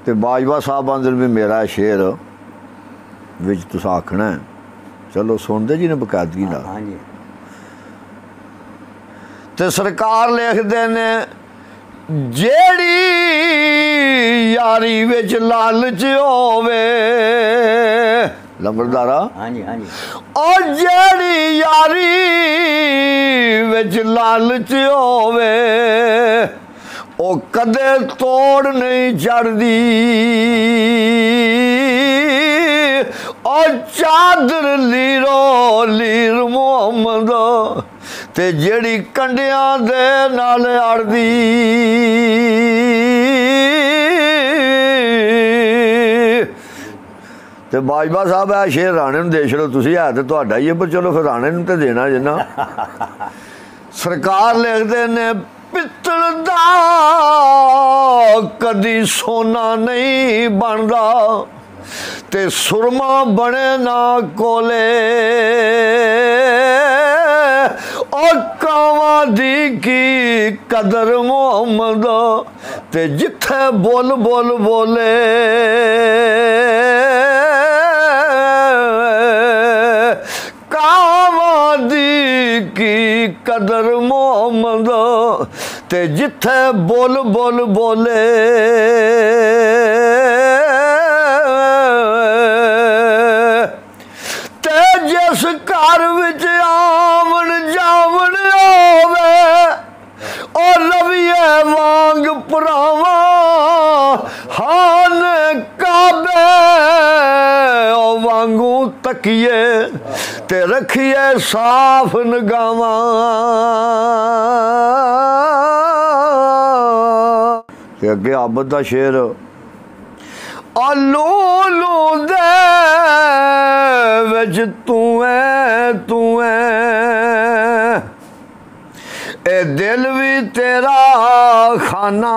तो बाजवा साहब आंदे भी मेरा शेर विच तुस आखना है, चलो सुनते जी ने बकायदगी नाल। हाँ जी। ते सरकार लिखदे ने जेड़ी यारी विच लालच होवे, लंबरदारा हाँ जी हाँ जी। और जेड़ी यारी विच लालच होवे ओ कदे तोड़ नहीं चढ़दी, और चादर लीरो लीर मोहम्मद ते जेड़ी कंडियां दे नाल अड़दी। ते बाजवा साहब है शेर राणे नूं दे छड़ो, तुसीं है ते तुहाडा ही है, पर चलो फिर राणे नूं ते देना जिन्ना। सरकार लिखदे ने पित्तल दा कदी सोना नहीं बनदा, ते सुरमा बने ना कोले, और कावां दी की कदर मोहम्मद ते जिथे बोल बोल बोले। कावां दी की कदर मोहम्मद ते जिथे बोल बोल बोले। ते जिस घर विच आवन जावन होवे और रविए वांग भरावा हान काबे ओ वांगू तकिए ते रखिए साफ नगावा। ते अगे आबद दा शेर आलू लू दे विच तू है ए दिल भी तेरा खाना,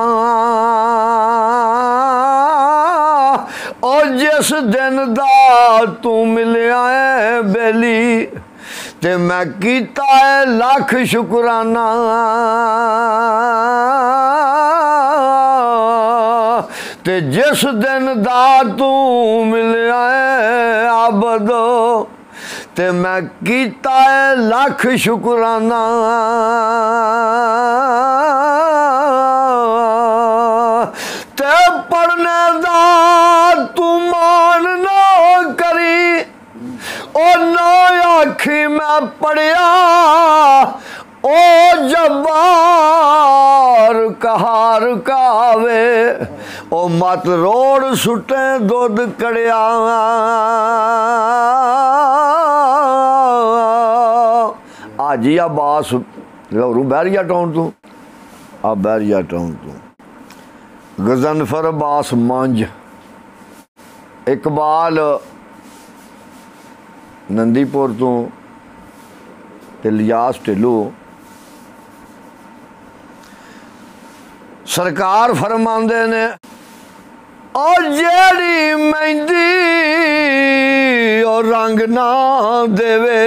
और जिस दिन दा तू मिलिया है बेली ते मैं कीता है लख शुकराना। ते जिस दिन दा तू मिलिया है आबद ते मैं कीता है लख शुकराना। ते पढ़ने दा तू मान ना करी, ओ ना आखी मैं पढ़िया ओ जब्बार कहार कावे, ओ मत रोड़ सुटे दुध कड़िया। आजी अब्बास लहरू बैरिया टाउन तू, आ बैरिया टाउन तू गजनफर अब्बास मंझ, इकबाल नंदीपुर तू ते लियास ढिल्लो। सरकार फरमांदे ने और जेड़ी मेहंदी और रंग ना देवे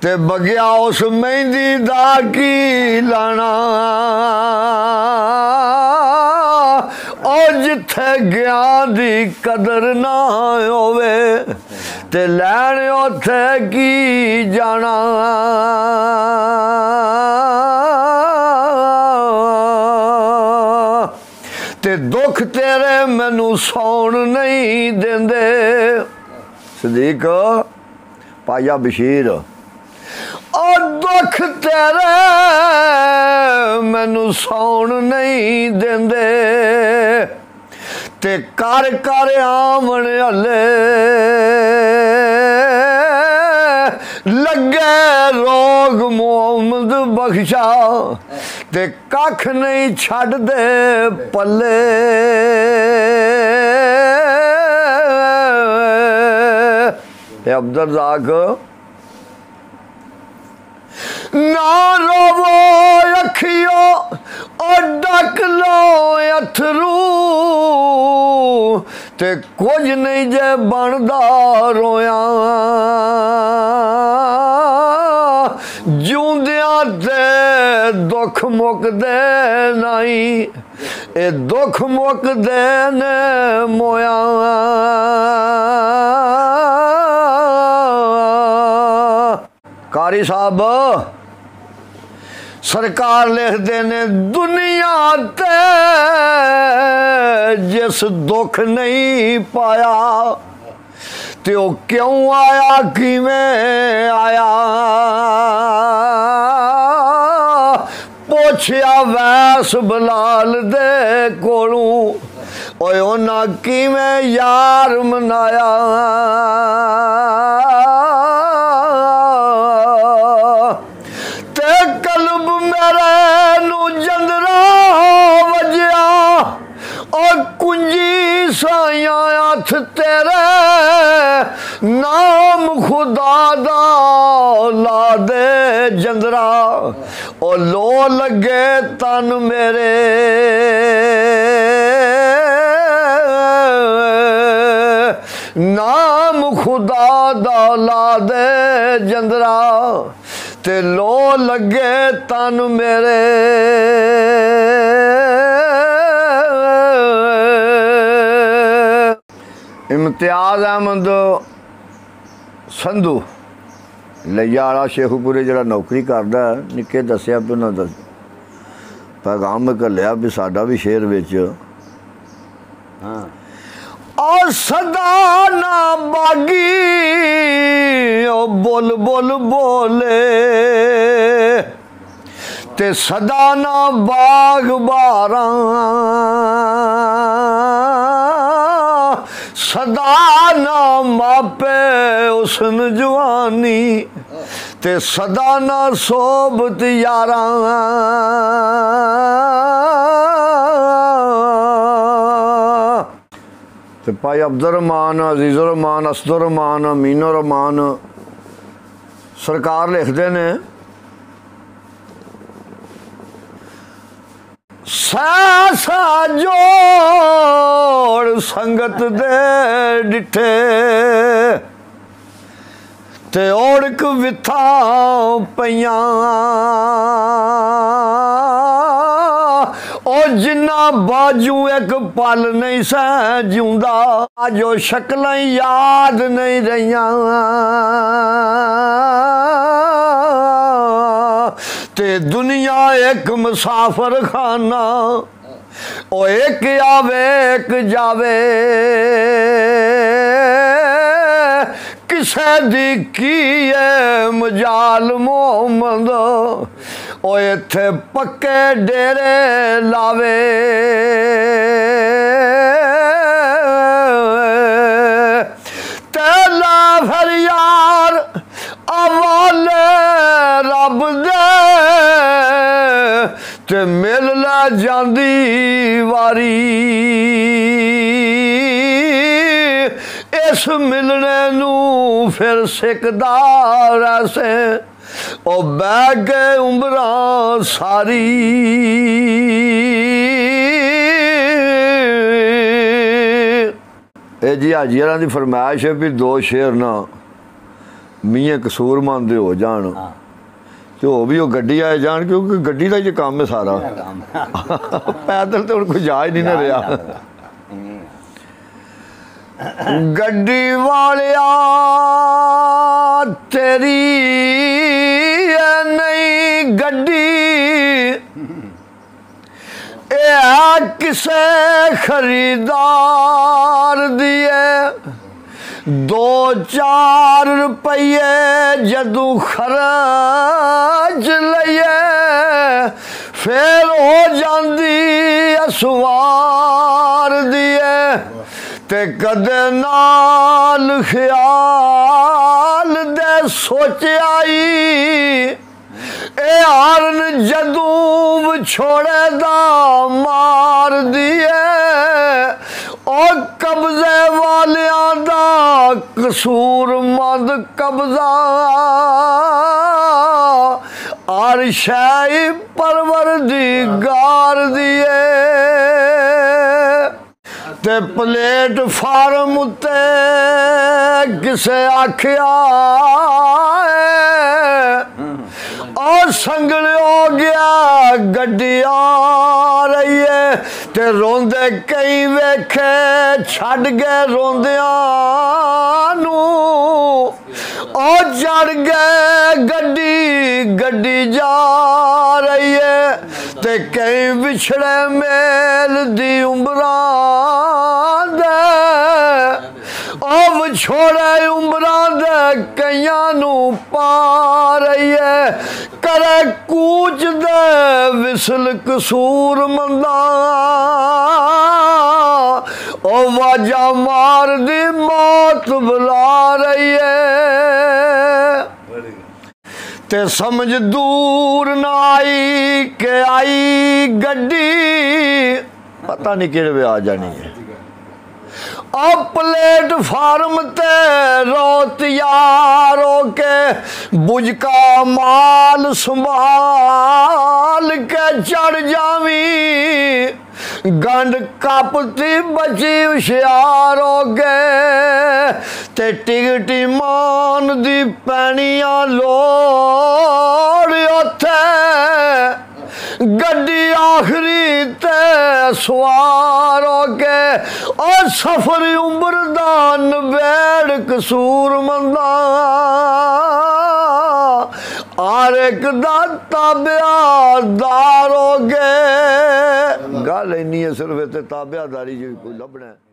ते बगिया उस मेहंदी दा की लाना, और जिथे ज्ञान दी कदर ना होवे ते लैन उथे की जाना। ते दुख तेरे मैनू सौन नहीं देंदे, सदीक पाया बशीर, और दुख तेरे मैनू सौन नहीं देंदे ते कर कर आमन हले लगे रोग मोहम्मद बख्शा ते कख नहीं छड़ दे पले। अब्दुर्रज़ाक ना रोवो अखियो और डक लो अथरू ते कुछ नहीं जे बनदा रोया, जूंदियां ते दुख मुकदे नहीं, ए दुख मुकदे ने मोया। कारी साहब सरकार लिखते ने दुनिया ते जिस दुख नहीं पाया ते ओ क्यों आया किवें आया। पुछया वैस बलाल दे कोलों ओए उन्हां किवें यार मनाया। ते कल्ब मेरे नू जंदरा वजया और कुंजी साया हथ तेरे नाम खुदा दा ला दे जंदरा और लो लगे तन मेरे। नाम खुदा दा ला दे जंदरा ते लो लगे तन मेरे। इम्तियाज अहमद संधू लिया वाला शेखुपुरे जरा नौकरी करदा निक्के दसिया भी उन्हें दस पैगाम में घलिया भी साडा भी शहर विच हाँ और सदा ना बागी ओ बोल बोल बोले ते सदा ना बाग बारा सदा ना मापे उसन जवानी ते सदा ना सोबत यारा। ते भाई अब्दुर्रहमान अजीज़ुर्रहमान असदुर्रहमान अमीनुर्रहमान सरकार लिखते ने सासा जोड़ संगत दे डिठे ते ओड़क विथा पईयां ओ जिन्ना बाजू एक पल नहीं सह जिउंदा जो शक्लां याद नहीं रहियां ते दुनिया एक मुसाफर खाना ओ एक आवे एक जावे किसे दी की है मजाल मोहम्मद ओ इत्थे पक्के डेरे लावे। तेला फिर यार अवाले रब दे ते मिल ला जांदी वारी इस मिलने नू फिर सिकदार ऐसे ओ बह गए उम्रां सारी। ए जी हाजियां दी फरमाइश है भी दो शेर ना मियाँ कसूरमंद दे हो जान तो हो भी वो गड्डी आए जान क्योंकि गड्डी का ही काम है सारा पैदल तो कोई जा ही नहीं ना रहा। गड्डी वालिया तेरी नहीं गड्डी किसे खरीदार दिए दो चार रुपये जदू खर्च लइए फिर हो जाती असवार दिए ते कदे नाल ख्याल दे सोचाई ए हारन जदू छोड़े दा मार दिए और कब्जे वालियां दा कसूर मंद कब्जा आरशाई परवरदिगार दिए ते प्लेटफार्म उत्ते किसे आख्या और संगल हो गया गड्डी आ रही है ते रोंदे कई वेखे छड़ गए रोंदियां नू ओ चढ़ गए गड्डी गड्डी जा रही है ते कई बिछड़े मेल दी उम्रां दे अब छोड़े उम्रां दे कईयां नू पा रही है करे कूच दे विसल कसूर मंदा ओ वाजा मार दी मौत बुला रही है ते समझ दूर ना आई के आई गड्डी पता नहीं किहड़े वे आ जानी है अब प्लेटफार्म ते रोत यारो के बुझ का माल संभाल के चढ़ जावी गंड कापती बची होशियार हो गए ते टिकटी मान दी पैनियां लोड़ उथे गड्डी आखरी ते सवार हो के और सफर उम्र दा नबेड़ कसूर मंदा हर एक दा ताबियादार हो गए गल इन्नी है सिर्फ इत्थे ताबियादारी जी कोई लभना है।